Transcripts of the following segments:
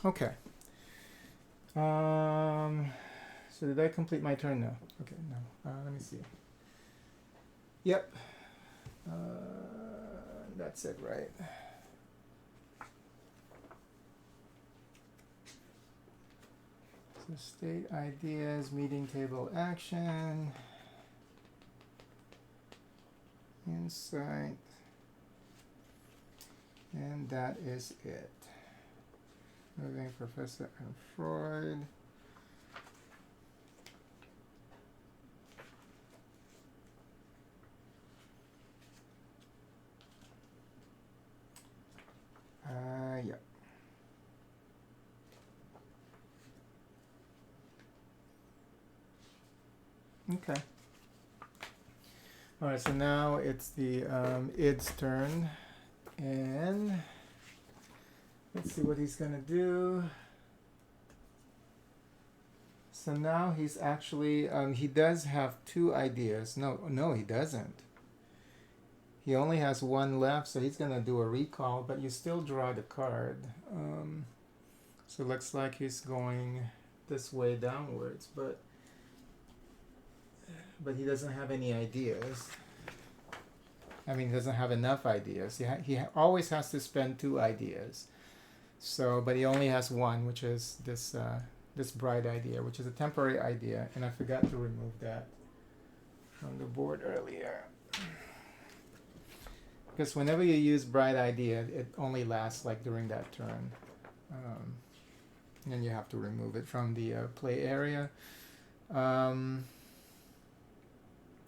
Okay. So did I complete my turn now? Okay, no. Let me see. Yep. Uh, that's it, right? So state ideas, meeting table action, insight, and that is it. Moving Professor and Freud. Yeah. Okay. All right, so now it's the id's turn, and let's see what he's gonna do. So now he's actually he does have two ideas. No, he doesn't. He only has one left, so he's gonna do a recall. But you still draw the card. So it looks like he's going this way downwards, but he doesn't have any ideas. I mean, he doesn't have enough ideas. He always has to spend two ideas. So, but he only has one, which is this bright idea, which is a temporary idea, and I forgot to remove that from the board earlier. Because whenever you use bright idea, it only lasts like during that turn. And you have to remove it from the play area.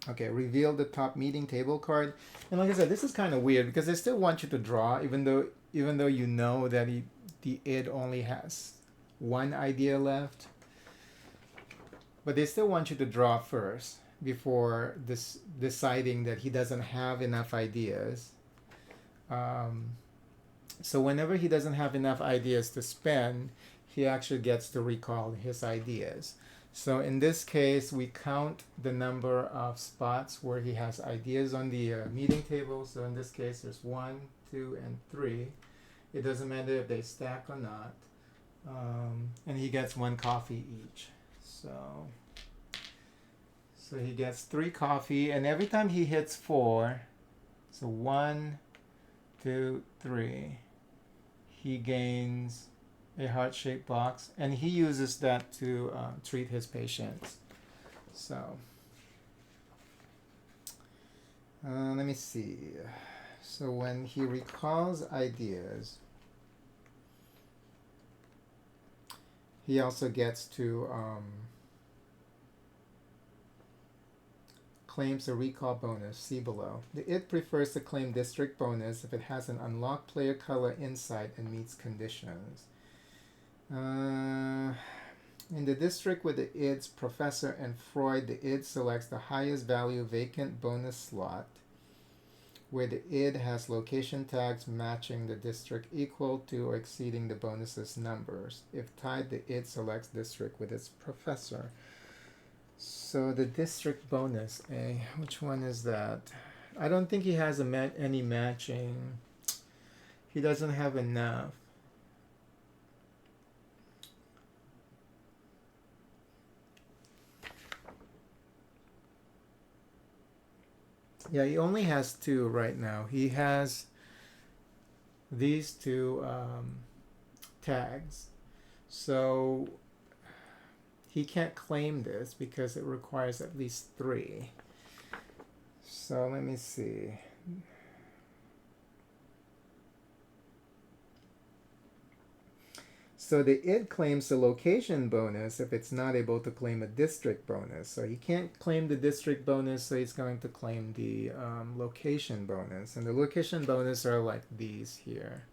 Okay, reveal the top meeting table card. And like I said, this is kind of weird because they still want you to draw, even though you know that the id only has one idea left. But they still want you to draw first before deciding that he doesn't have enough ideas. So whenever he doesn't have enough ideas to spend, he actually gets to recall his ideas. So in this case, we count the number of spots where he has ideas on the meeting table. So in this case, there's 1, 2, and 3. It doesn't matter if they stack or not. And he gets 1 coffee each. So he gets 3 coffee, and every time he hits 4, so 1, 2, 3, he gains a heart-shaped box, and he uses that to treat his patients. So let me see. So when he recalls ideas, he also gets to claims a recall bonus. See below. The id prefers to claim district bonus if it has an unlocked player color insight and meets conditions. In the district with the ids Professor and Freud, the id selects the highest value vacant bonus slot where the id has location tags matching the district equal to or exceeding the bonus's numbers. If tied, the id selects district with its professor. So the district bonus, which one is that? I don't think he has any matching. He doesn't have enough. Yeah, he only has 2 right now. He has these 2 tags. So he can't claim this because it requires at least 3. So let me see. So the id claims the location bonus if it's not able to claim a district bonus. So he can't claim the district bonus, so he's going to claim the location bonus. And the location bonus are like these here.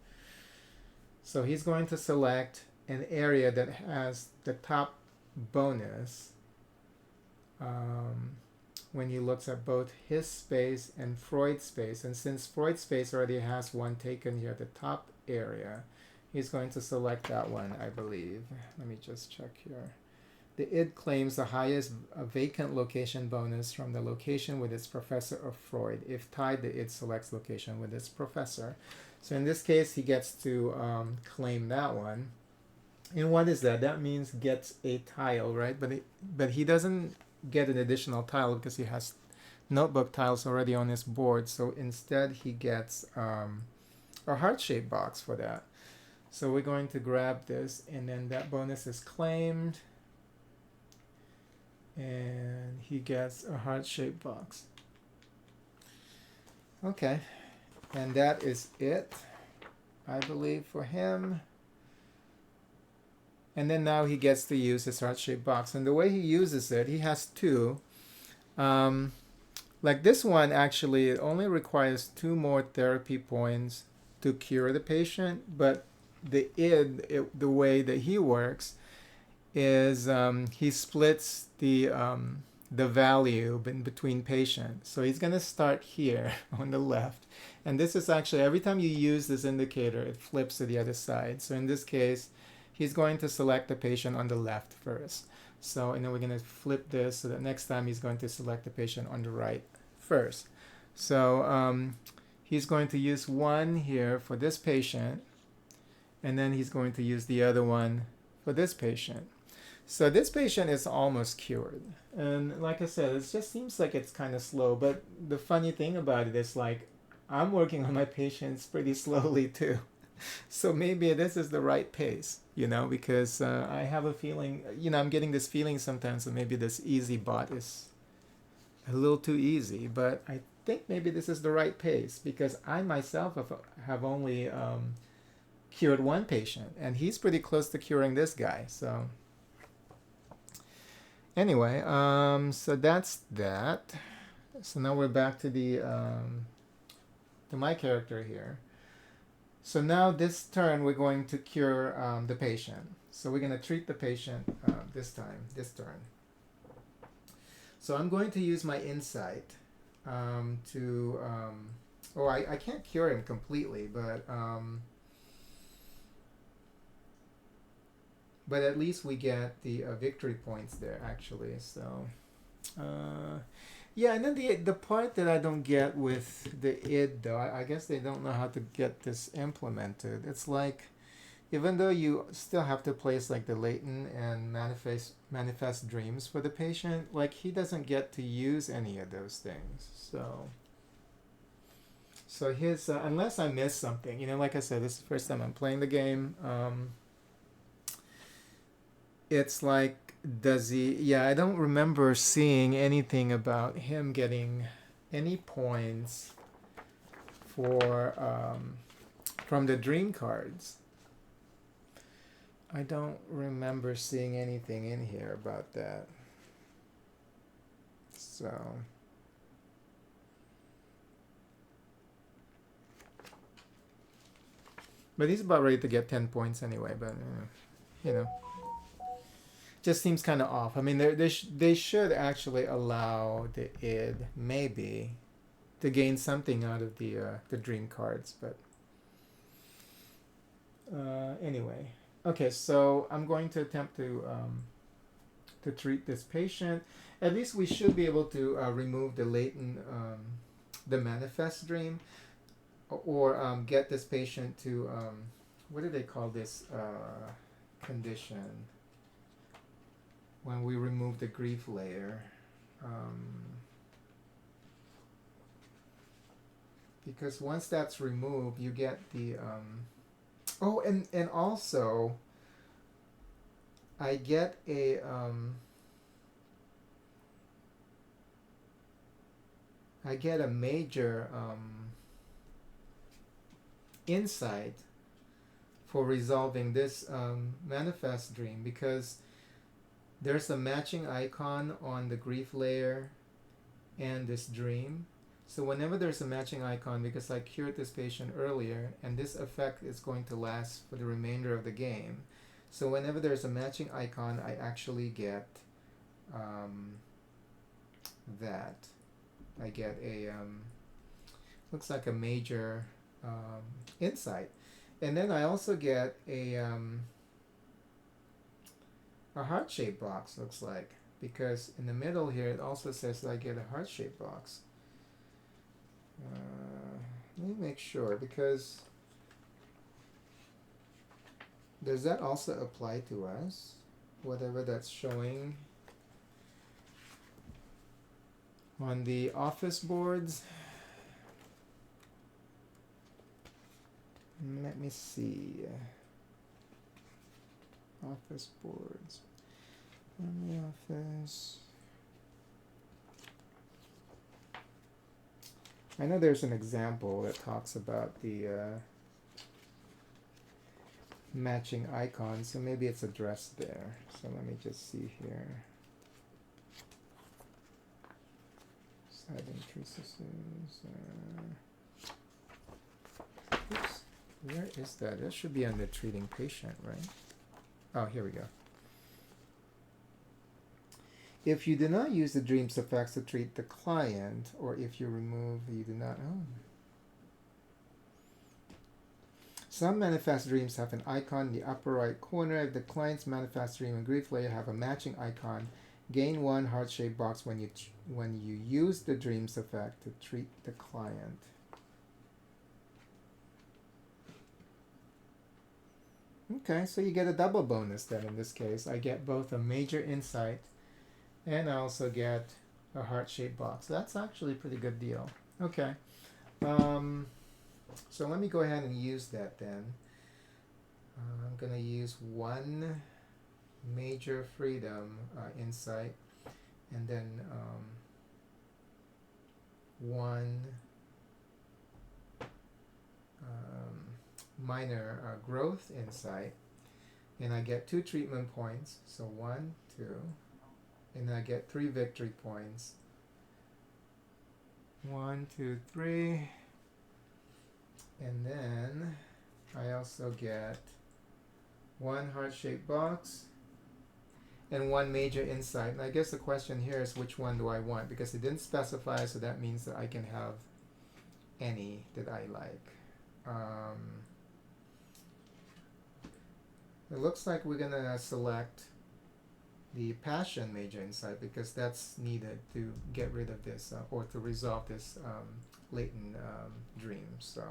So he's going to select an area that has the top bonus when he looks at both his space and Freud's space. And since Freud's space already has 1 taken here, the top area, he's going to select that one, I believe. Let me just check here. The id claims the highest vacant location bonus from the location with its professor of Freud. If tied, the id selects location with its professor. So in this case, he gets to claim that one. And what is that? That means gets a tile, right? But he doesn't get an additional tile because he has notebook tiles already on his board. So instead, he gets a heart-shaped box for that. So we're going to grab this, and then that bonus is claimed, and he gets a heart-shaped box. Okay, and that is it, I believe, for him. And then now he gets to use his heart-shaped box. And the way he uses it, he has two. Like this one, actually, it only requires 2 more therapy points to cure the patient. But the way that he works is he splits the value in between patients. So he's going to start here on the left. And this is actually, every time you use this indicator, it flips to the other side. So in this case, he's going to select the patient on the left first. So, and then we're going to flip this so that next time he's going to select the patient on the right first. So he's going to use one here for this patient, and then he's going to use the other one for this patient. So this patient is almost cured. And like I said, it just seems like it's kind of slow. But the funny thing about it is, like, I'm working on my patients pretty slowly too. So maybe this is the right pace, because I have a feeling, I'm getting this feeling sometimes that maybe this easy bot is a little too easy. But I think maybe this is the right pace because I myself have only cured one patient, and he's pretty close to curing this guy. So anyway, so that's that. So now we're back to to my character here. So now this turn we're going to cure the patient. So we're going to treat the patient this turn. So I'm going to use my insight to. I can't cure him completely, but at least we get the victory points there actually. So. Yeah, and then the part that I don't get with the id though, I guess they don't know how to get this implemented. It's like, even though you still have to place like the latent and manifest dreams for the patient, like he doesn't get to use any of those things. So his unless I miss something, like I said, this is the first time I'm playing the game. It's like, does he? Yeah, I don't remember seeing anything about him getting any points for from the dream cards. I don't remember seeing anything in here about that. So. But he's about ready to get 10 points anyway, but you know. Just seems kind of off. I mean, they should actually allow the id maybe to gain something out of the dream cards, but anyway. Okay, so I'm going to attempt to treat this patient. At least we should be able to remove the latent, the manifest dream, or get this patient to what do they call this condition? When we remove the grief layer, because once that's removed, you get the and also I get a major insight for resolving this manifest dream, because there's a matching icon on the grief layer and this dream. So whenever there's a matching icon, because I cured this patient earlier, and this effect is going to last for the remainder of the game. So whenever there's a matching icon, I actually get that. I get a, looks like a major insight. And then I also get a heart-shaped box, looks like, because in the middle here it also says that I get a heart-shaped box. Let me make sure, because Does that also apply to us? Whatever that's showing on the office boards? Let me see. Office boards. Family office. I know there's an example that talks about the matching icons, so maybe it's addressed there. So let me just see here. Side entrances. Oops. Where is that? That should be under treating patient, right? Oh, here we go. If you do not use the dreams effects to treat the client, or if you remove, you do not. Oh. Some manifest dreams have an icon in the upper right corner. If the client's manifest dream and grief layer have a matching icon, gain one heart-shaped box when you use the dreams effect to treat the client. Okay, so you get a double bonus then in this case. I get both a major insight and I also get a heart-shaped box. That's actually a pretty good deal. Okay. So let me go ahead and use that then. I'm going to use one major freedom insight and then one minor growth insight, and I get 2 treatment points, so 1, 2, and I get 3 victory points. 1, 2, 3, and then I also get 1 heart-shaped box and 1 major insight. And I guess the question here is which one do I want, because it didn't specify, so that means that I can have any that I like. It looks like we're going to select the passion major insight because that's needed to get rid of this or to resolve this latent dream. So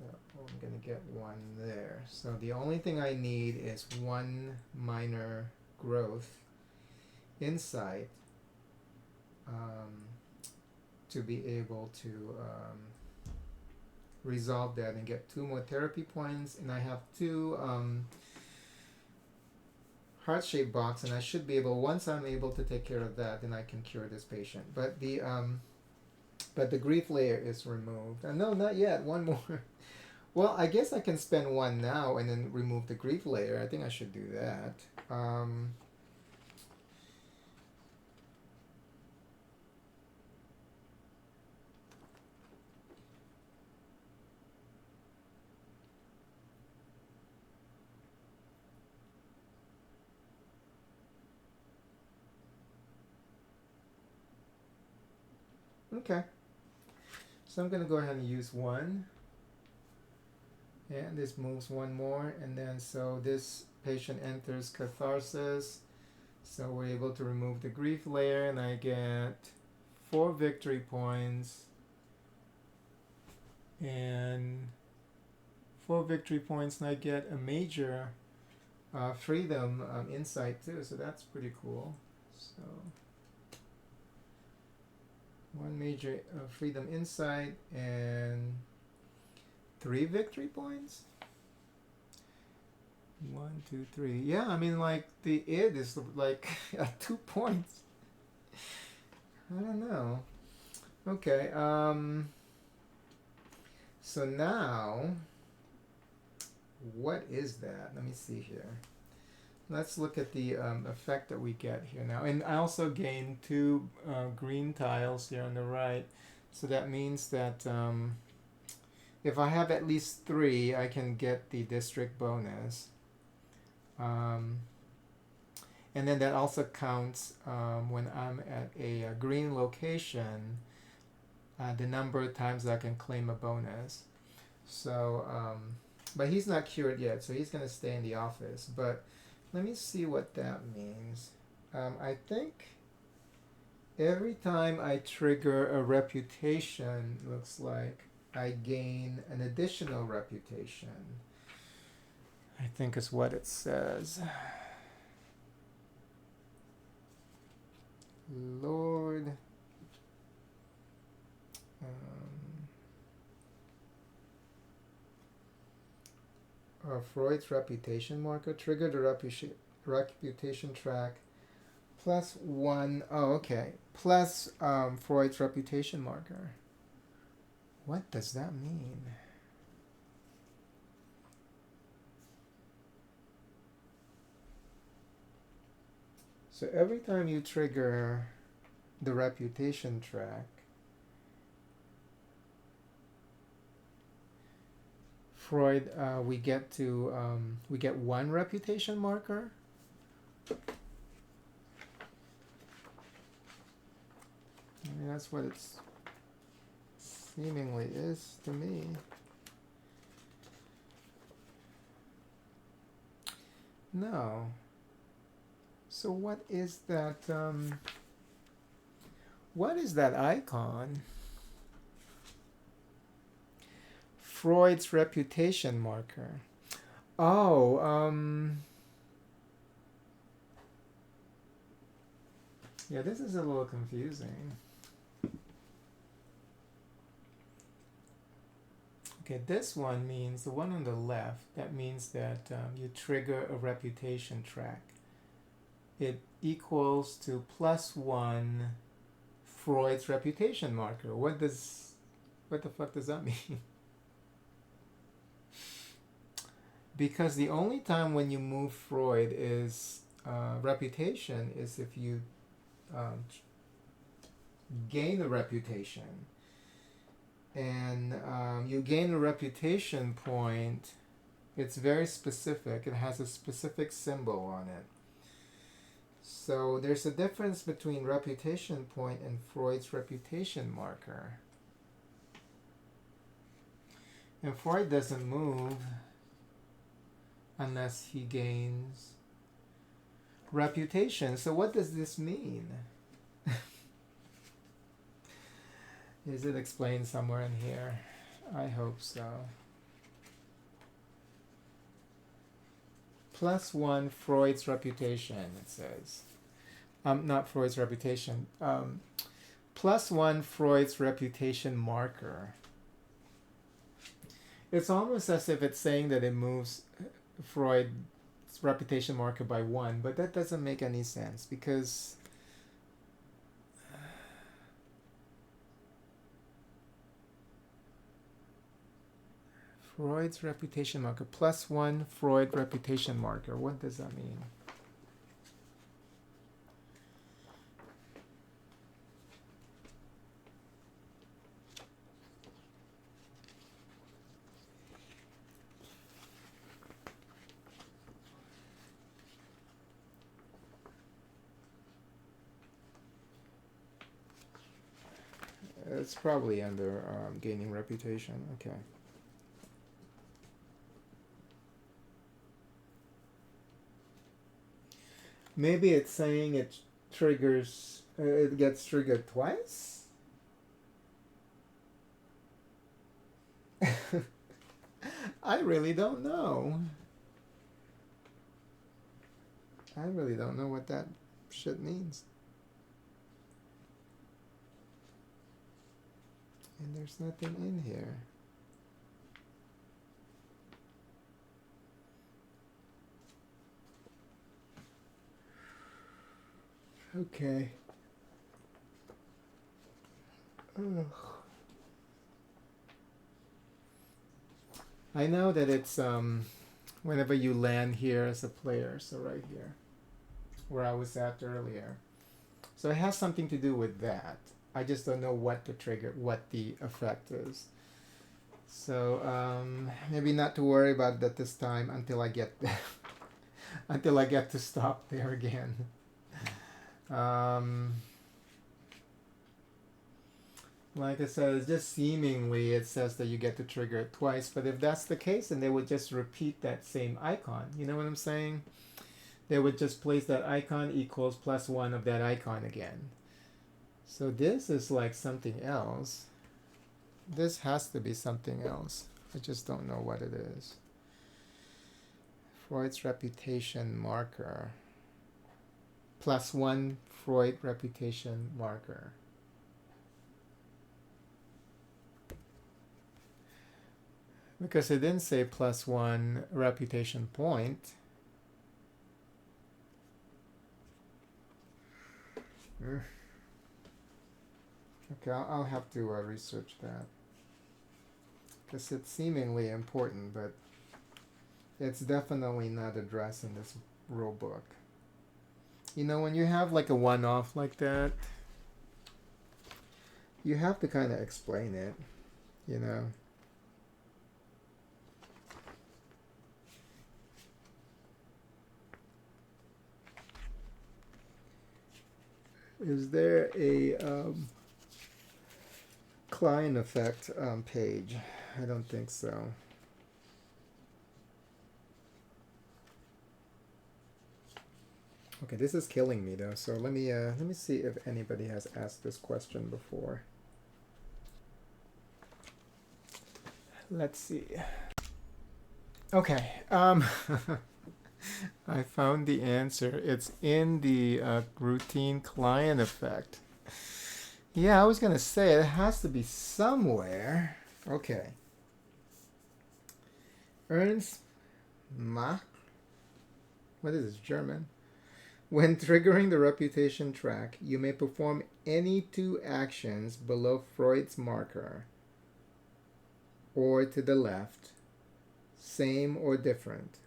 I'm going to get 1 there. So the only thing I need is 1 minor growth insight to be able to resolve that and get 2 more therapy points, and I have 2 heart-shaped box, and I should be able, once I'm able to take care of that, then I can cure this patient. But the grief layer is removed. No, not yet. 1 more. Well, I guess I can spend 1 now and then remove the grief layer. I think I should do that. Okay. So I'm going to go ahead and use 1. And this moves 1 more. And then so this patient enters catharsis. So we're able to remove the grief layer, and I get 4 victory points. And 4 victory points, and I get a major freedom insight too. So that's pretty cool. So 1 major freedom insight and 3 victory points. 1, 2, 3. Yeah, I mean, like the id is like at 2 points. I don't know. Okay. So now, what is that? Let me see here. Let's look at the effect that we get here now. And I also gain 2 green tiles here on the right. So that means that if I have at least 3, I can get the district bonus. And then that also counts when I'm at a green location, the number of times I can claim a bonus. So, but he's not cured yet, so he's going to stay in the office. But let me see what that means. I think every time I trigger a reputation, looks like, I gain an additional reputation, I think is what it says. Lord. Freud's reputation marker. Trigger the reputation track. Plus one. Oh, okay. Plus Freud's reputation marker. What does that mean? So every time you trigger the reputation track, Freud, we get one reputation marker. I mean, that's what it seemingly is to me. No. So what is that? What is that icon? Freud's reputation marker. Oh, yeah, this is a little confusing. Okay, this one means, the one on the left, that means that you trigger a reputation track. It equals to plus one Freud's reputation marker. What the fuck does that mean? Because the only time when you move Freud is reputation is if you gain a reputation. And you gain a reputation point, it's very specific. It has a specific symbol on it. So there's a difference between reputation point and Freud's reputation marker. And Freud doesn't move unless he gains reputation. So what does this mean? Is it explained somewhere in here? I hope so. Plus one Freud's reputation, it says. Not Freud's reputation. Plus one Freud's reputation marker. It's almost as if it's saying that it moves Freud's reputation marker by one, but that doesn't make any sense because Freud's reputation marker, plus one Freud reputation marker. What does that mean? It's probably under gaining reputation. Okay. Maybe it's saying it triggers, it gets triggered twice? I really don't know. I really don't know what that shit means. And there's nothing in here. Okay. Ugh. I know that it's whenever you land here as a player, so right here, where I was at earlier. So it has something to do with that. I just don't know what the trigger, what the effect is. So maybe not to worry about that this time until I get there. Until I get to stop there again. Like I said, it's just seemingly it says that you get to trigger it twice, but if that's the case, then they would just repeat that same icon. You know what I'm saying? They would just place that icon equals plus one of that icon again. So this is like something else. This has to be something else. I just don't know what it is. Freud's reputation marker. +1 Freud reputation marker. Because it didn't say +1 reputation point. Okay, I'll have to research that. Because it's seemingly important, but it's definitely not addressed in this rule book. You know, when you have like a one-off like that, you have to kind of explain it, you know. Is there a client effect page? I don't think so. Okay, this is killing me though. So let me see if anybody has asked this question before. Let's see. Okay. I found the answer. It's in the routine client effect. Yeah, I was gonna say it has to be somewhere. Okay. Ernst Mach. What is this, German? When triggering the reputation track, you may perform any two actions below Freud's marker, or to the left, same or different.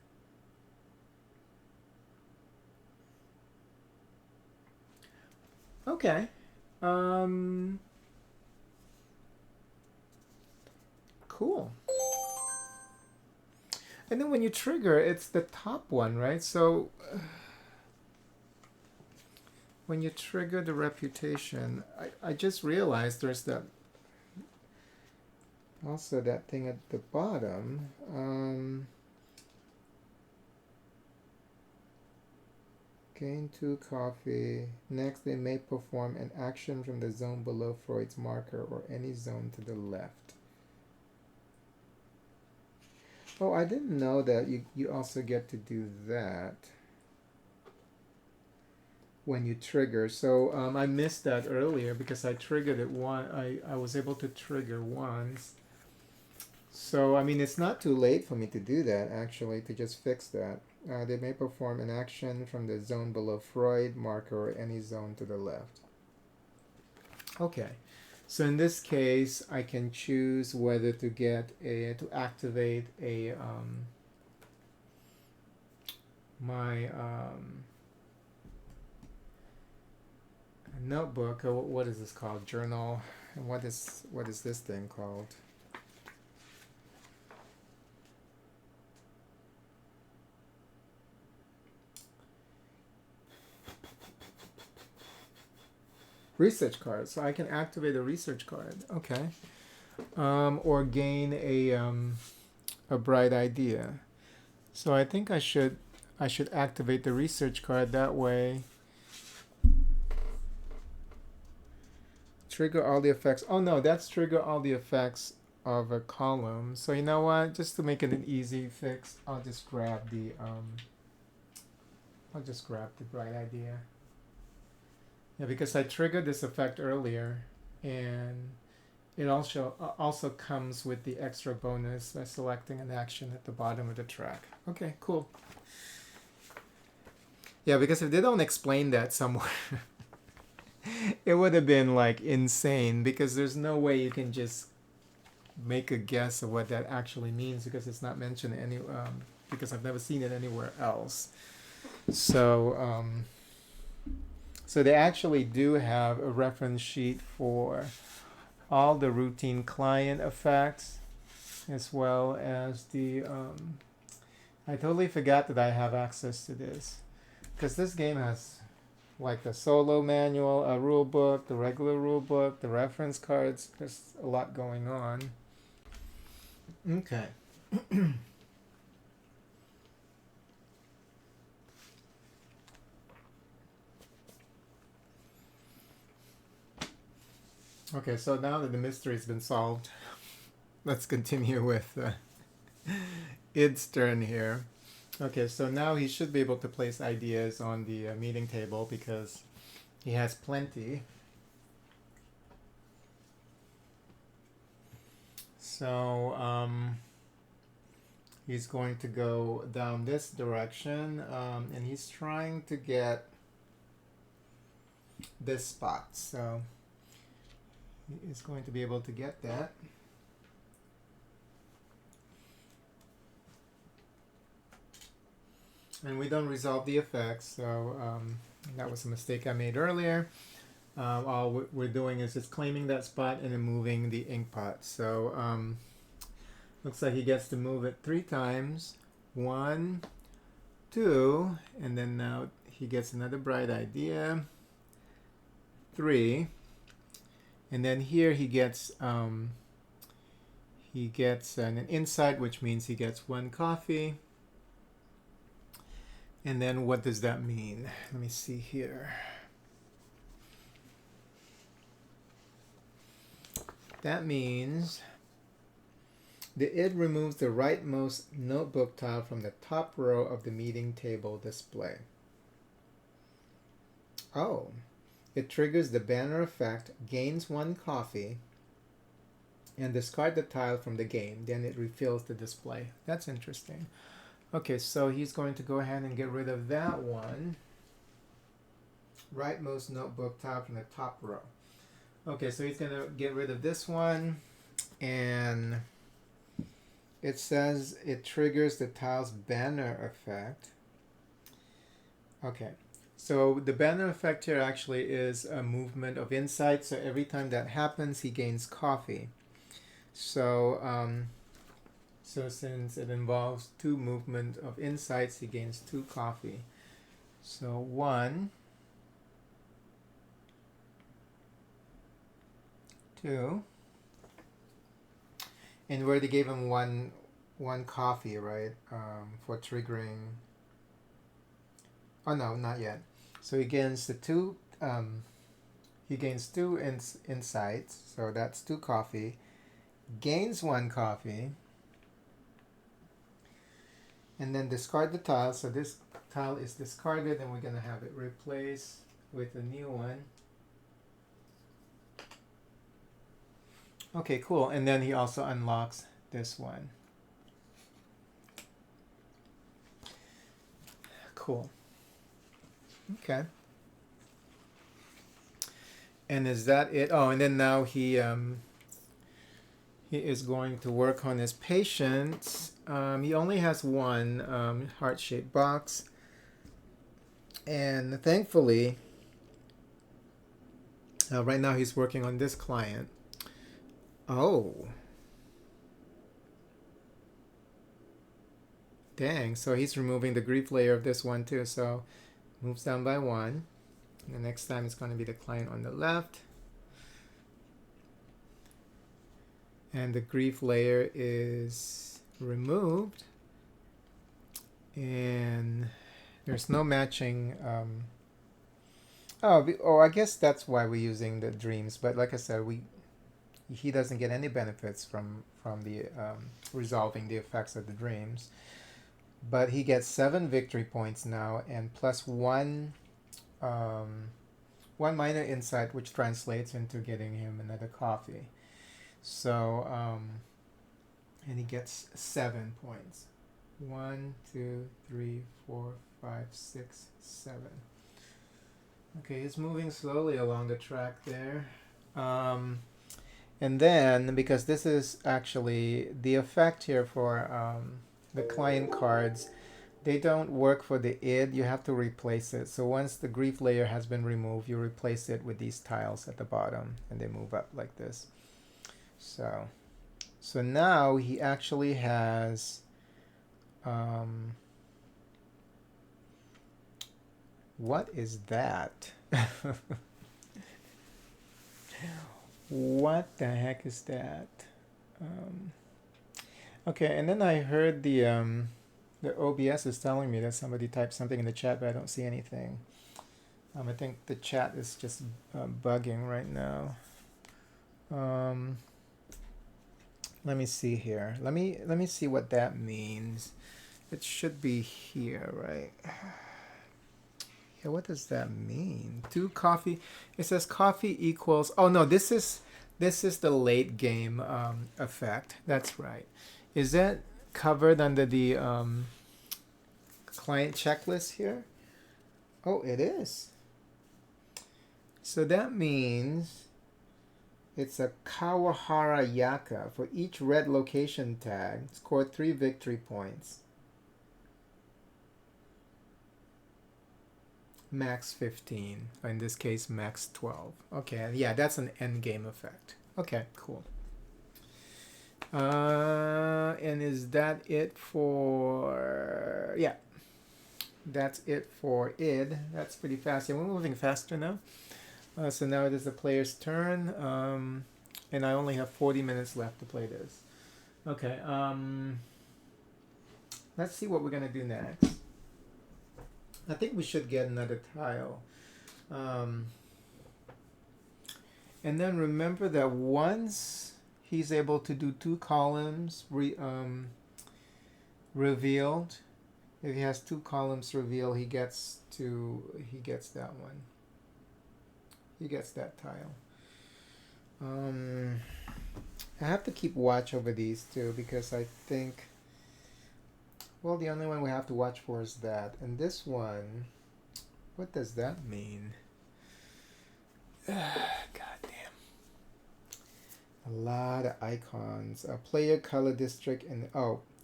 Okay. Cool. And then when you trigger, it's the top one, right? So when you trigger the reputation, I just realized there's that also that thing at the bottom. Gain 2 coffee. Next, they may perform an action from the zone below Freud's marker or any zone to the left. Oh, I didn't know that you also get to do that when you trigger. So I missed that earlier because I triggered it I was able to trigger once. So, I mean, it's not too late for me to do that, actually, to just fix that. They may perform an action from the zone below Freud marker or any zone to the left. Okay. So in this case, I can choose whether to to activate a my notebook. What is this called? Journal. And what is this thing called? Research card. So I can activate a research card. Okay. Or gain a bright idea. So I think I should activate the research card that way. Trigger all the effects. Oh no, that's trigger all the effects of a column. So you know what? Just to make it an easy fix, I'll just grab the bright idea. Yeah, because I triggered this effect earlier, and it also comes with the extra bonus by selecting an action at the bottom of the track. Okay, cool. Yeah, because if they don't explain that somewhere, it would have been like insane, because there's no way you can just make a guess of what that actually means, because it's not mentioned because I've never seen it anywhere else. So so they actually do have a reference sheet for all the routine client effects, as well as the I totally forgot that I have access to this, because this game has like the solo manual, a rule book, the regular rule book, the reference cards. There's a lot going on. Okay. Okay, so now that the mystery's been solved, let's continue with id's turn here. Okay, so now he should be able to place ideas on the meeting table because he has plenty. So he's going to go down this direction, and he's trying to get this spot. So he is going to be able to get that. And we don't resolve the effects, so that was a mistake I made earlier. All we're doing is just claiming that spot and then moving the ink pot. So looks like he gets to move it 3 times. 1, 2, and then now he gets another bright idea. 3, and then here he gets an insight, which means he gets 1 coffee. And then what does that mean? Let me see here. That means the id removes the rightmost notebook tile from the top row of the meeting table display. Oh, it triggers the banner effect, gains 1 coffee, and discard the tile from the game. Then it refills the display. That's interesting. Okay, so he's going to go ahead and get rid of that one. Rightmost notebook tile from the top row. Okay, so he's going to get rid of this one. And it says it triggers the tile's banner effect. Okay, so the banner effect here actually is a movement of insight. So every time that happens, he gains coffee. So since it involves 2 movement of insights, he gains 2 coffee. So 1, 2, and we already gave him one coffee, right? For triggering. Oh no, not yet. So he gains the 2. He gains 2 insights. So that's 2 coffee. Gains 1 coffee. And then discard the tile. So this tile is discarded, and we're going to have it replaced with a new one. Okay, cool. And then he also unlocks this one. Cool. Okay. And is that it? Oh, and then now he is going to work on his patience. He only has 1 heart-shaped box. And thankfully, right now he's working on this client. Oh. Dang, so he's removing the grief layer of this one too. So moves down by 1. And the next time it's going to be the client on the left. And the grief layer is removed. And there's no matching. I guess that's why we're using the dreams. But like I said, he doesn't get any benefits from the resolving the effects of the dreams. But he gets 7 victory points now, and plus 1 minor insight, which translates into getting him another coffee. So, and he gets 7 points. 1, 2, 3, 4, 5, 6, 7. Okay, he's moving slowly along the track there. And then, because this is actually the effect here for the client cards, they don't work for the id. You have to replace it. So once the grief layer has been removed, you replace it with these tiles at the bottom, and they move up like this. So now he actually has what is that? What the heck is that? Okay, and then I heard the OBS is telling me that somebody typed something in the chat, but I don't see anything. I think the chat is just bugging right now. Let me see here. Let me see what that means. It should be here, right? Yeah, what does that mean? Two coffee. It says coffee equals. Oh no, this is the late game effect. That's right. Is that covered under the client checklist here? Oh, it is. So that means it's a Kawahara Yaka. For each red location tag, score 3 victory points. Max 15. In this case, max 12. Okay, yeah, that's an end game effect. Okay, cool. And is that it for... Yeah, that's it for id. That's pretty fast. Yeah, we're moving faster now. So now it is the player's turn. And I only have 40 minutes left to play this. Okay, let's see what we're going to do next. I think we should get another tile. And then remember that once he's able to do 2 columns revealed, if he has 2 columns revealed, he gets that one. He gets that tile. I have to keep watch over these two because I think, well, the only one we have to watch for is that. And this one, what does that mean? God damn. A lot of icons. A player color district and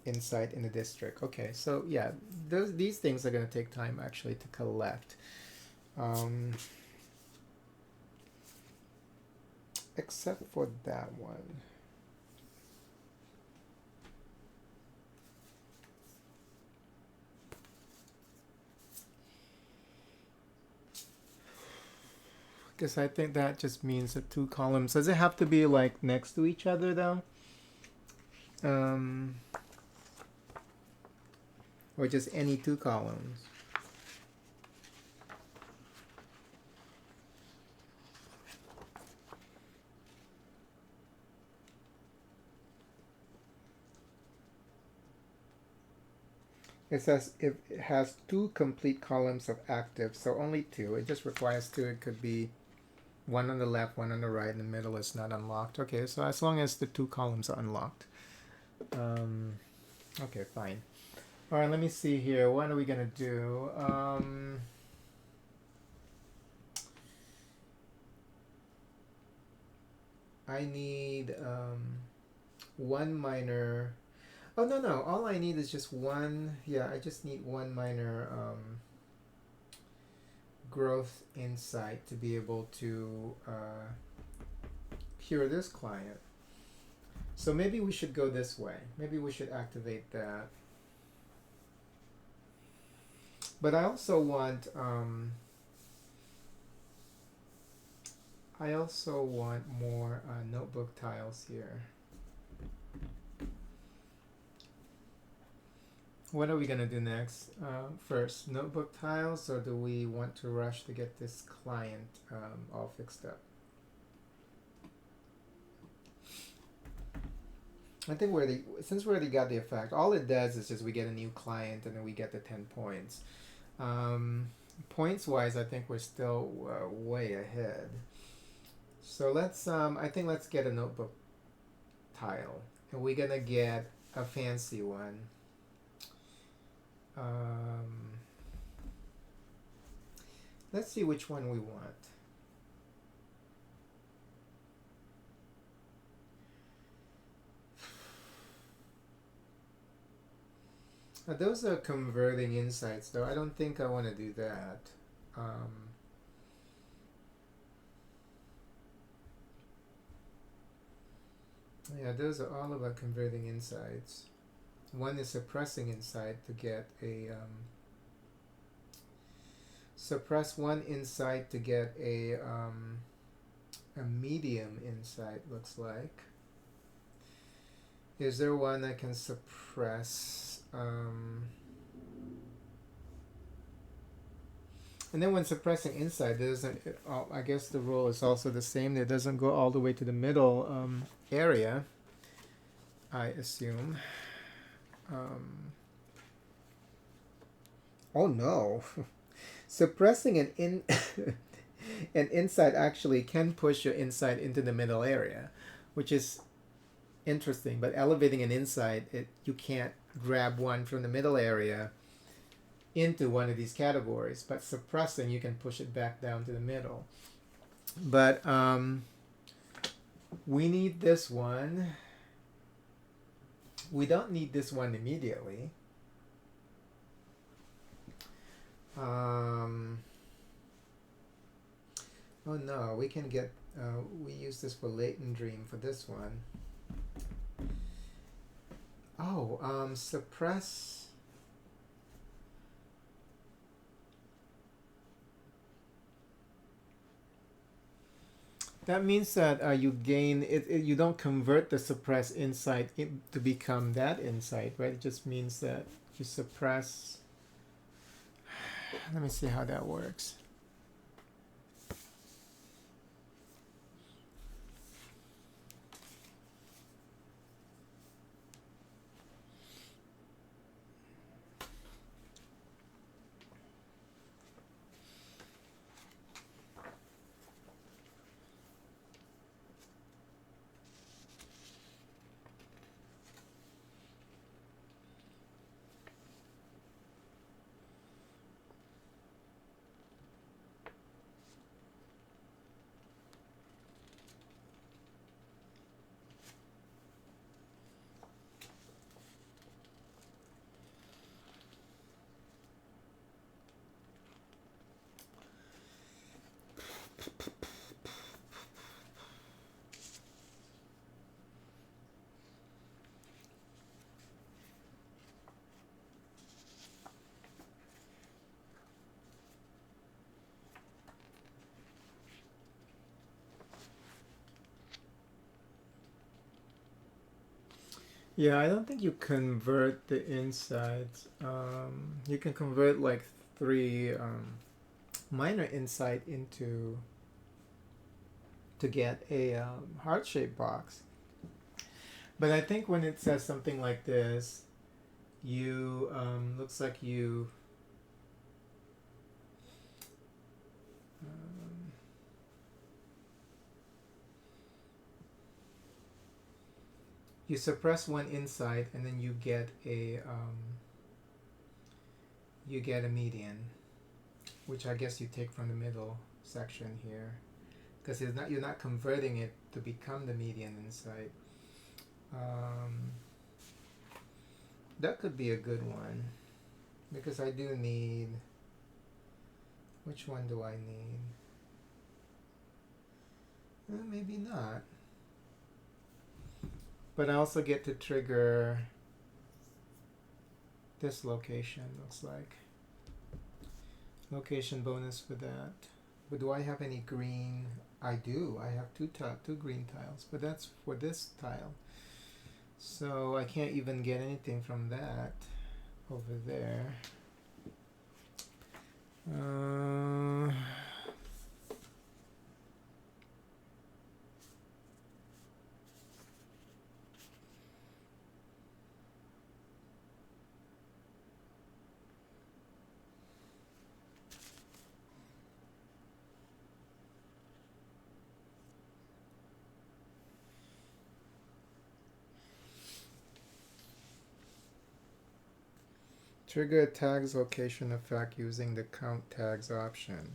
insight in the district. Okay, so yeah, these things are going to take time actually to collect. Except for that one. Because I think that just means the 2 columns. Does it have to be like next to each other though? Or just any 2 columns? It says if it has 2 complete columns of active, so only 2. It just requires 2. It could be 1 on the left, 1 on the right, and the middle is not unlocked. Okay, so as long as the 2 columns are unlocked. Okay, fine. All right, let me see here. What are we going to do? I need 1 minor... Oh, no. All I need is just 1... Yeah, I just need 1 minor growth insight to be able to cure this client. So maybe we should go this way. Maybe we should activate that. But I also want more notebook tiles here. What are we gonna do next? First, notebook tiles, or do we want to rush to get this client all fixed up? I think since we already got the effect, all it does is just we get a new client and then we get the 10 points. Points wise, I think we're still way ahead. So let's let's get a notebook tile, and we're gonna get a fancy one. Let's see which one we want. Those are converting insights, though. I don't think I want to do that. Yeah, those are all about converting insights. One is suppressing insight to get a suppress 1 insight to get a medium insight, looks like. Is there one I can suppress? And then when suppressing insight, doesn't I guess the rule is also the same. It doesn't go all the way to the middle area. I assume. Um, oh no. Suppressing an inside actually can push your inside into the middle area, which is interesting. But elevating an inside, you can't grab one from the middle area into one of these categories. But suppressing, you can push it back down to the middle. But we need this one. We don't need this one immediately. Oh no, we can get, we use this for latent dream for this one. Oh, suppress. That means that you gain it, you don't convert the suppressed insight to become that insight, right? It just means that you suppress. Let me see how that works. Yeah, I don't think you convert the insights. You can convert like three minor insight into to get a heart-shaped box. But I think when it says something like this, you looks like um, you suppress one insight and then you get a median, which I guess you take from the middle section here, because you're not converting it to become the median insight. That could be a good one, because I do need. Which one do I need? Maybe not. But I also get to trigger this location, looks like. Location bonus for that. But do I have any green? I do. I have two green tiles, but that's for this tile. So I can't even get anything from that over there. Trigger a tag's location effect using the count tags option.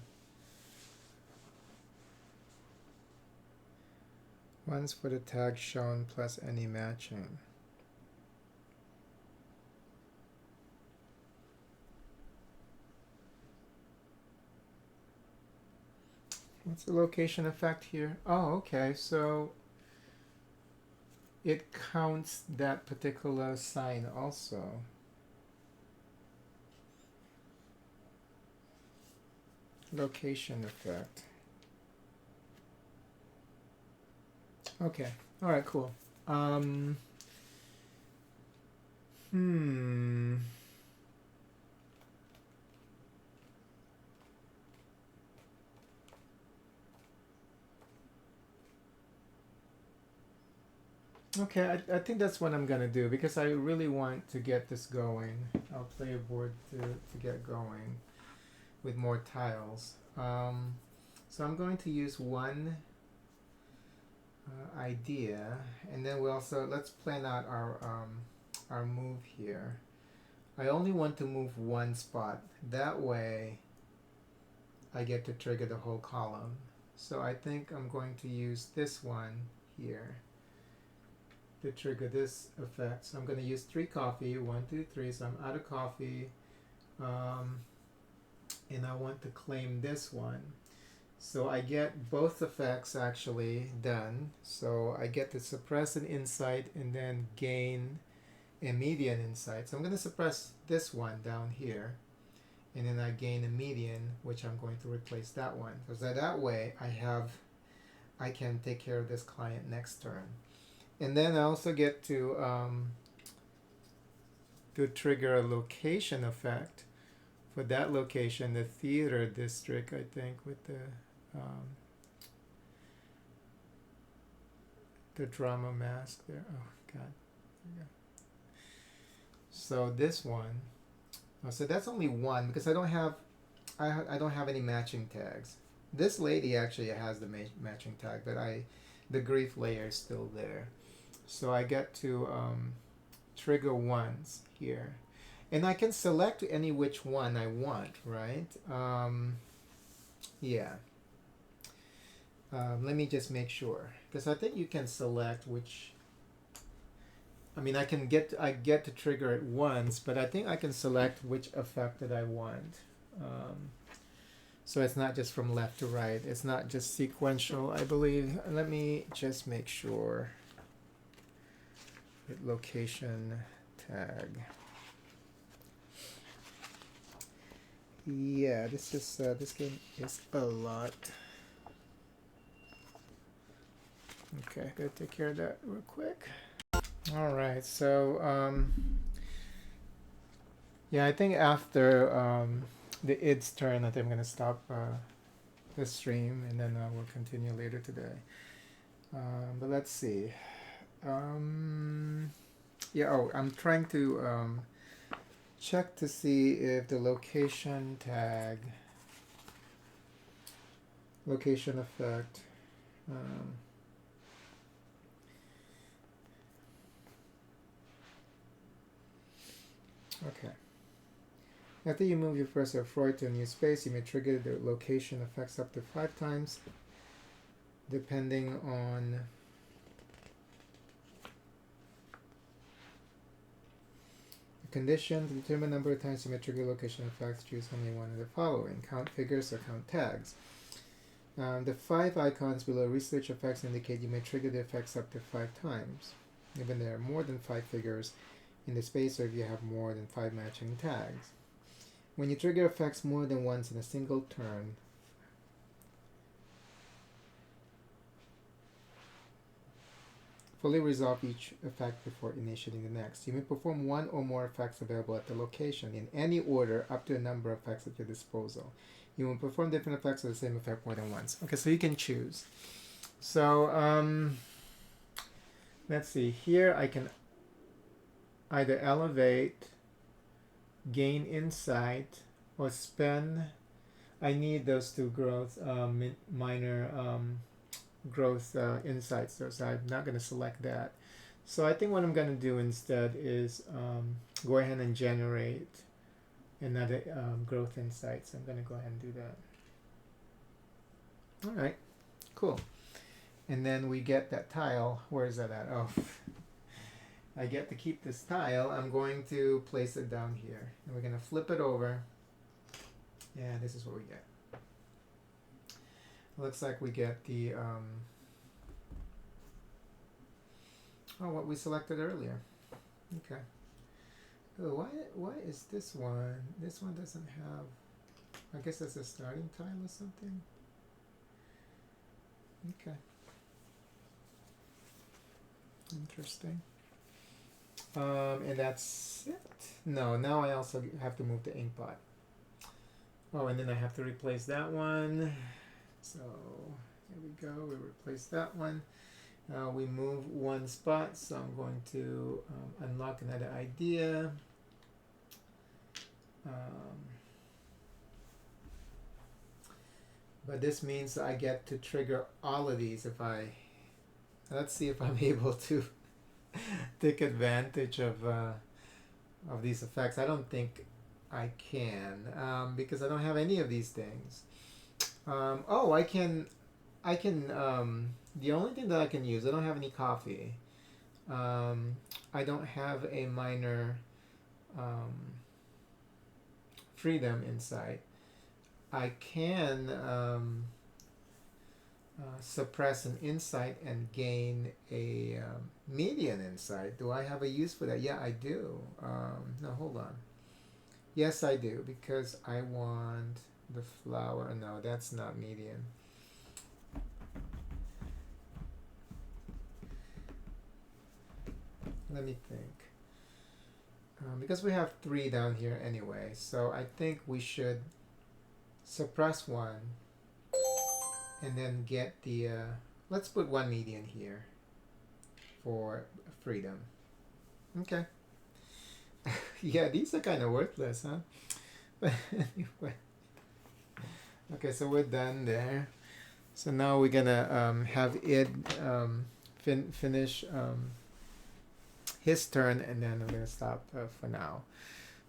Once for the tag shown plus any matching. What's the location effect here? Oh, okay, so it counts that particular sign also. Location effect. Okay. All right. Cool. Hmm. Okay, I think that's what I'm gonna do because I really want to get this going. I'll play a board to get going with more tiles. So I'm going to use one idea, and then we also let's plan out our move here. I only want to move one spot. That way, I get to trigger the whole column. So I think I'm going to use this one here to trigger this effect. So I'm going to use 3 coffee, 1, 2, 3. So I'm out of coffee, um, and I want to claim this one. So I get both effects actually done. So I get to suppress an insight and then gain a median insight. So I'm going to suppress this one down here, and then I gain a median, which I'm going to replace that one. So that way I can take care of this client next turn. And then I also get to trigger a location effect for that location, the theater district, I think, with the drama mask there. Oh God. Yeah. So this one. Oh, so that's only one because I don't have any matching tags. This lady actually has the matching tag, but the grief layer is still there. So I get to trigger ones here. And I can select any which one I want, right? Yeah. Let me just make sure. Because I think you can select which... I mean, I get to trigger it once, but I think I can select which effect that I want. So it's not just from left to right. It's not just sequential, I believe. Let me just make sure. Location tag. Yeah, this game is a lot. Okay, gotta take care of that real quick. All right, so yeah, I think after the id's turn, I think I'm gonna stop the stream, and then we'll continue later today. But let's see. Yeah. Oh, I'm trying to check to see if the location tag, location effect. Okay. After you move your cursor of Freud to a new space, you may trigger the location effects up to 5 times, depending on the condition. To determine the number of times you may trigger location effects, choose only one of the following: count figures or count tags. The 5 icons below research effects indicate you may trigger the effects up to 5 times, even there are more than 5 figures in the space, or if you have more than 5 matching tags. When you trigger effects more than once in a single turn, fully resolve each effect before initiating the next. You may perform one or more effects available at the location in any order up to a number of effects at your disposal. You will perform different effects of the same effect more than once. Okay, so you can choose. So let's see. Here I can either elevate, gain insight, or spend. I need those 2 growth minor growth insights though, so I'm not going to select that. So I think what I'm going to do instead is go ahead and generate another growth insight. So I'm going to go ahead and do that. All right, cool. And then we get that tile. Where is that at? Oh, I get to keep this tile. I'm going to place it down here. And we're going to flip it over. And this is what we get. Looks like we get the, what we selected earlier. Okay. Oh, why is this one? This one doesn't have, I guess that's a starting tile or something. Okay. Interesting. And that's it. No, now I also have to move the ink pot. Oh, and then I have to replace that one. So here we go. We replace that one. We move one spot, so I'm going to unlock another idea. But this means I get to trigger all of these if I... Let's see if I'm able to take advantage of these effects. I don't think I can because I don't have any of these things. Oh, I can... the only thing that I can use, I don't have any coffee. I don't have a minor freedom insight. I can suppress an insight and gain a median insight. Do I have a use for that? Yeah, I do. No, hold on. Yes, I do, because I want the flower. No, that's not median. Let me think. Because we have 3 down here anyway, so I think we should suppress one and then get the let's put 1 median here for freedom. Okay. Yeah, these are kind of worthless, huh? But anyway. Okay, so we're done there. So now we're gonna have it finish his turn, and then I'm gonna stop for now.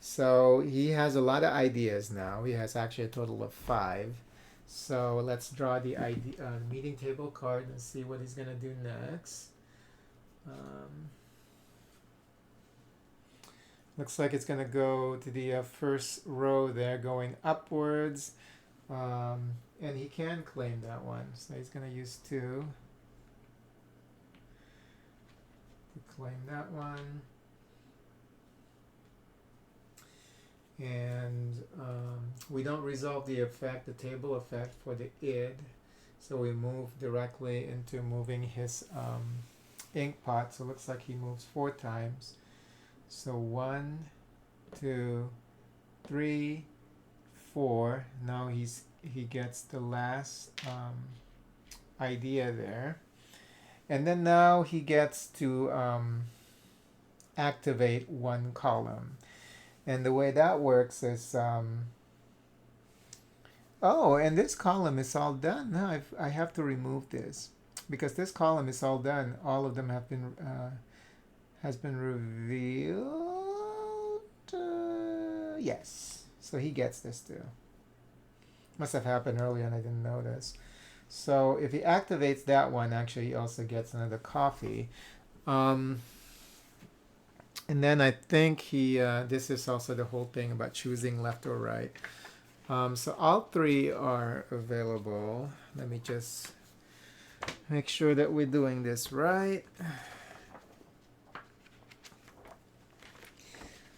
So he has a lot of ideas now. He has actually a total of 5. So let's draw the meeting table card and see what he's gonna do next. Looks like it's gonna go to the first row there, going upwards, and he can claim that one. So he's gonna use 2 to claim that one. And we don't resolve the effect, the table effect for the id, so we move directly into moving his ink pot. So it looks like he moves 4 times. So 1, 2, 3, 4. Now he gets the last idea there, and then now he gets to activate 1 column. And the way that works is, oh, and this column is all done. Now I have to remove this because this column is all done. All of them have been has been revealed. Yes, so he gets this too. Must have happened earlier and I didn't notice. So if he activates that one, actually he also gets another coffee. And then I think he, this is also the whole thing about choosing left or right. So all 3 are available. Let me just make sure that we're doing this right.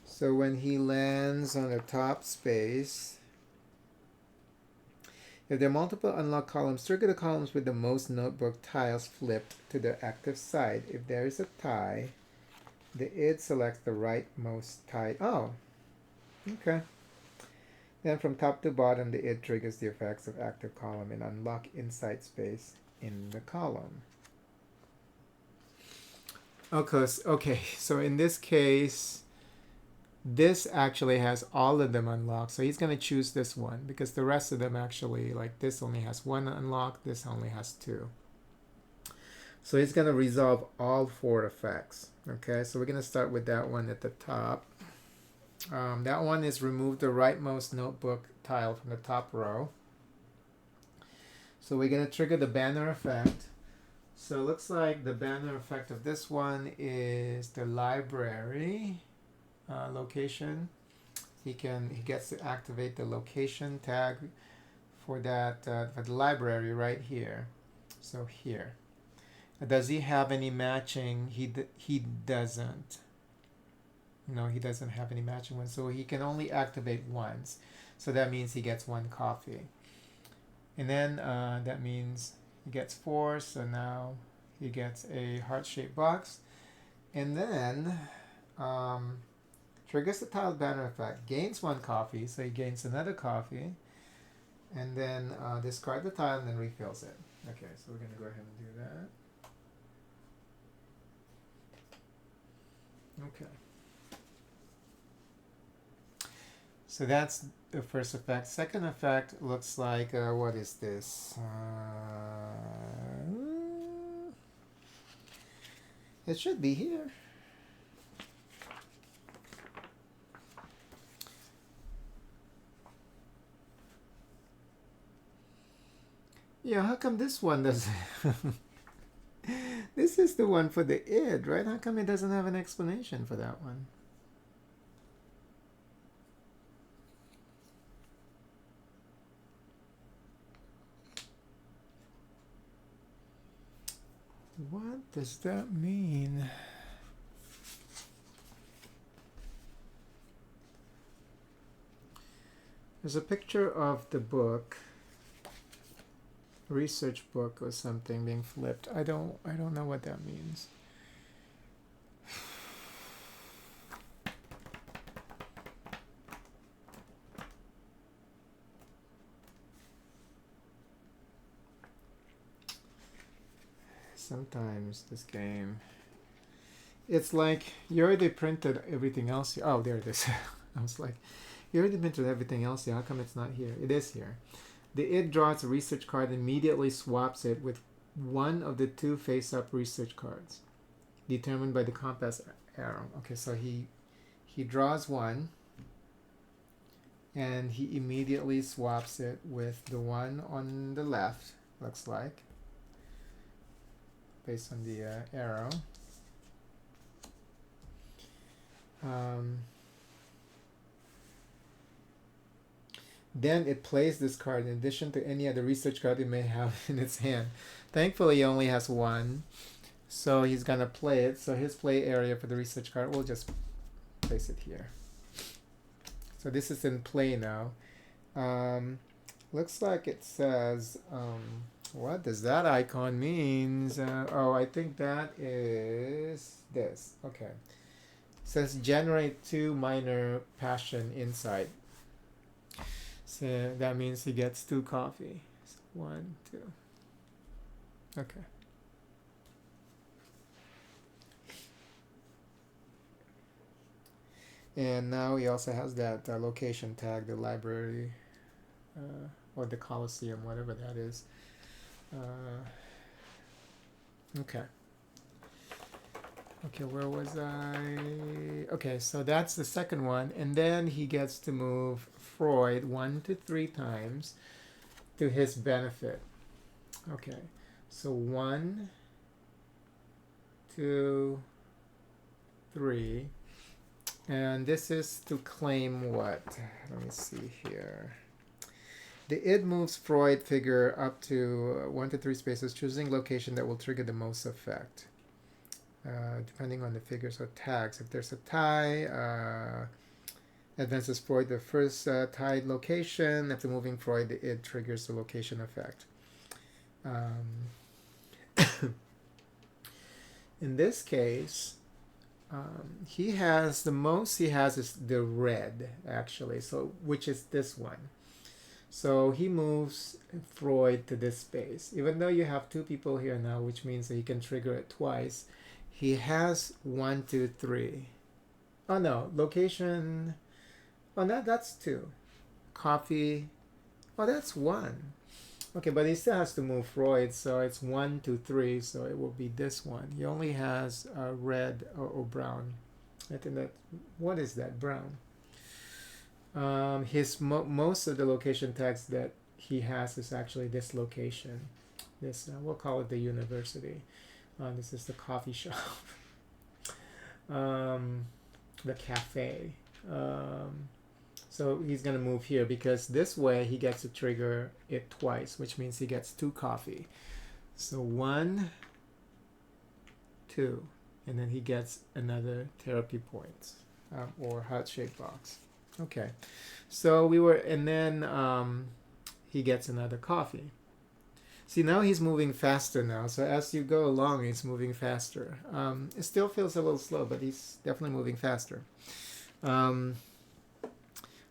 So when he lands on the top space, if there are multiple unlocked columns, trigger the columns with the most notebook tiles flipped to the active side. If there is a tie, the id selects the rightmost tie. Oh, okay. Then from top to bottom, the id triggers the effects of active column and unlock insight space in the column. Okay, so in this case, this actually has all of them unlocked. So he's going to choose this one because the rest of them actually, like this only has 1 unlocked, this only has 2. So he's going to resolve all 4 effects. Okay, so we're going to start with that one at the top. That one is remove the rightmost notebook tile from the top row. So we're going to trigger the banner effect. So it looks like the banner effect of this one is the library location. He gets to activate the location tag for that for the library right here. So here. Does he have any matching? He doesn't. No, he doesn't have any matching ones. So he can only activate once. So that means he gets 1 coffee. And then that means he gets 4. So now he gets a heart-shaped box. And then triggers the tile banner effect. Gains 1 coffee. So he gains another coffee. And then discard the tile and then refills it. Okay, so we're going to go ahead and do that. Okay. So that's the first effect. Second effect looks like, what is this? It should be here. Yeah, how come this one doesn't? This is the one for the id, right? How come it doesn't have an explanation for that one? What does that mean? There's a picture of the book, research book or something being flipped. I don't know what that means. Sometimes this game, it's like you already printed everything else here. Oh, there it is. I was like, you already printed everything else here. How come it's not here? It is here. The id draws a research card and immediately swaps it with one of the two face-up research cards, determined by the compass arrow. Okay, so he draws one, and he immediately swaps it with the one on the left, looks like, based on the arrow. Then it plays this card in addition to any other research card it may have in its hand. Thankfully, he only has one, so he's gonna play it. So his play area for the research card, we'll just place it here. So this is in play now. Looks like it says, what does that icon means? Oh, I think that is this. Okay. It says generate 2 minor passion insight. So that means he gets 2 coffee. So 1, 2. Okay. And now he also has that location tag, the library, or the Coliseum, whatever that is. Okay. Okay, where was I? Okay, so that's the second one. And then he gets to move Freud 1 to 3 times to his benefit. Okay, so 1, 2, 3. And this is to claim what? Let me see here. The id moves Freud figure up to 1 to 3 spaces, choosing location that will trigger the most effect. Depending on the figures or tags. If there's a tie, advances Freud the first tied location. After moving Freud, the id triggers the location effect. In this case, he has the most he has is the red, actually, so which is this one. So he moves Freud to this space. Even though you have 2 people here now, which means that he can trigger it twice, he has 1, 2, 3. Oh no, location. Oh, that's 2. Coffee. Oh, that's 1. Okay, but he still has to move Freud, so it's 1, 2, 3. So it will be this one. He only has red or brown. I think that. What is that? Brown. His most of the location tags that he has is actually this location. This we'll call it the university. This is the coffee shop, the cafe. So he's gonna move here because this way he gets to trigger it twice, which means he gets 2 coffee. So 1, 2, and then he gets another therapy points or heart-shaped box. Okay, so and then he gets another coffee. See, now he's moving faster now. So as you go along, he's moving faster. It still feels a little slow, but he's definitely moving faster.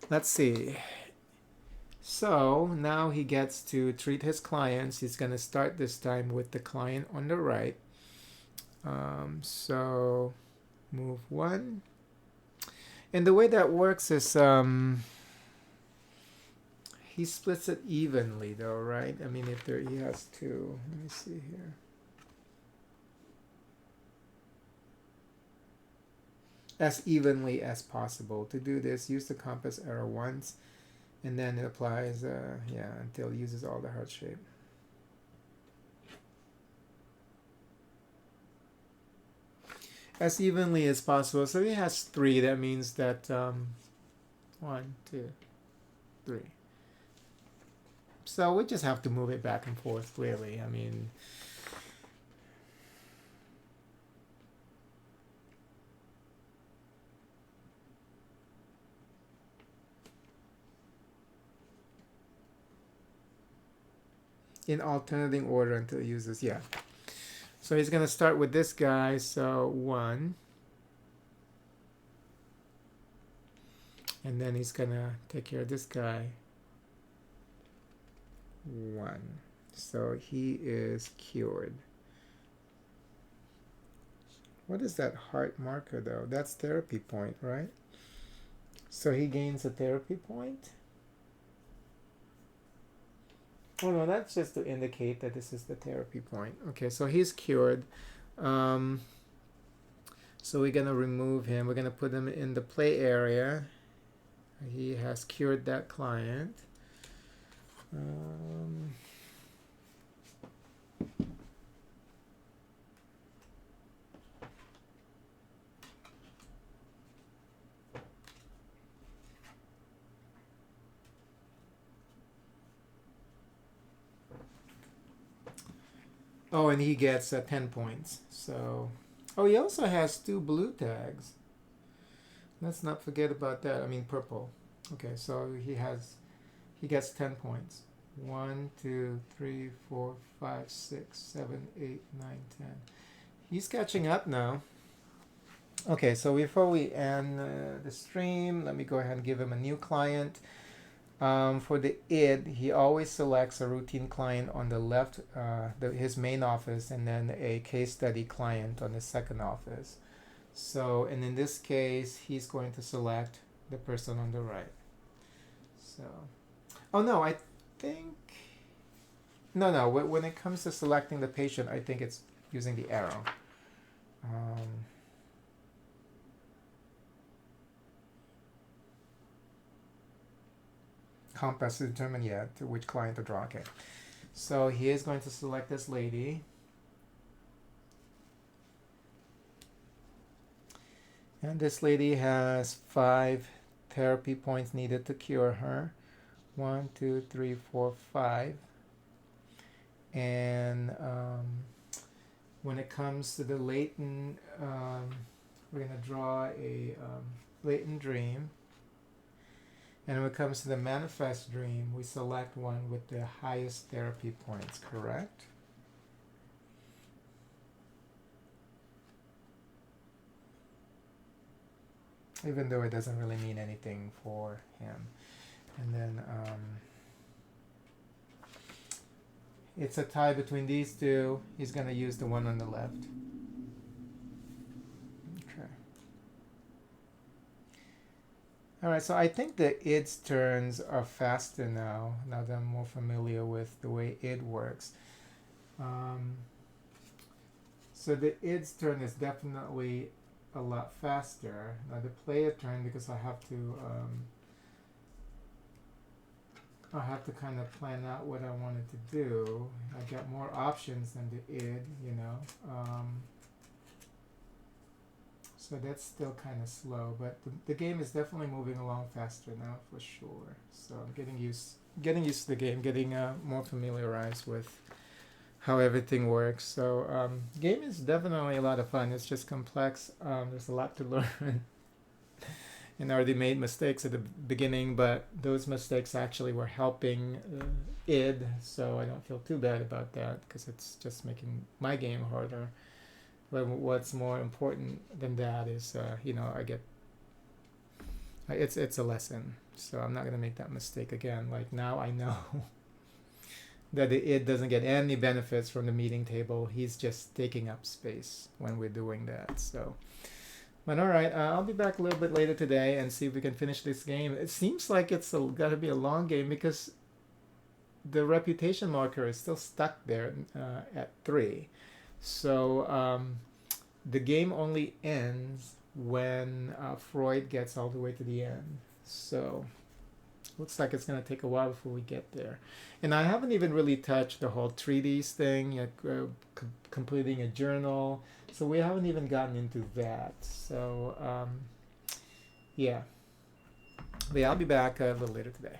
Let's see. So now he gets to treat his clients. He's going to start this time with the client on the right. So move 1. And the way that works is he splits it evenly though, right? I mean, if there he has 2. Let me see here. As evenly as possible. To do this, use the compass arrow once, and then it applies, until it uses all the heart shape. As evenly as possible. So he has 3. That means that 1, 2, 3. So we just have to move it back and forth, really. I mean, in alternating order until it uses, yeah. So he's going to start with this guy, so 1. And then he's going to take care of this guy, 1. So he is cured. What is that heart marker, though? That's therapy point, right? So he gains a therapy point? Oh no, that's just to indicate that this is the therapy point. Okay, so he's cured. So we're going to remove him. We're going to put him in the play area. He has cured that client. Oh, and he gets 10 points. So, oh, he also has 2 blue tags. Let's not forget about that. I mean, purple. Okay, so he gets 10 points. 1, 2, 3, 4, 5, 6, 7, 8, 9, 10. He's catching up now. Okay, so before we end the stream, let me go ahead and give him a new client. For the id, he always selects a routine client on the left, his main office, and then a case study client on the second office. So, and in this case, he's going to select the person on the right. So, oh no, I think, no, when it comes to selecting the patient, I think it's using the arrow. Compass to determine to which client to draw. Okay, so he is going to select this lady, and this lady has 5 therapy points needed to cure her. 1, 2, 3, 4, 5. And when it comes to the latent, we're going to draw a latent dream. And when it comes to the manifest dream, we select one with the highest therapy points, correct? Even though it doesn't really mean anything for him. And then it's a tie between these 2. He's going to use the one on the left. Okay. Alright, so I think the id's turns are faster now that I'm more familiar with the way id works. So the id's turn is definitely a lot faster. Now the player turn, because I have to kind of plan out what I wanted to do. I got more options than the id, so that's still kind of slow, but the game is definitely moving along faster now for sure. So I'm getting used to the game, getting more familiarized with how everything works. So game is definitely a lot of fun. It's just complex. There's a lot to learn. And I already made mistakes at the beginning, but those mistakes actually were helping id, so I don't feel too bad about that, because it's just making my game harder. But what's more important than that is, it's a lesson. So I'm not going to make that mistake again. Like now I know that the id doesn't get any benefits from the meeting table. He's just taking up space when we're doing that. So But all right, I'll be back a little bit later today and see if we can finish this game. It seems like it's got to be a long game because the reputation marker is still stuck there at 3. So the game only ends when Freud gets all the way to the end. So looks like it's going to take a while before we get there. And I haven't even really touched the whole treatise thing, completing a journal. So we haven't even gotten into that. So yeah. But yeah, I'll be back a little later today.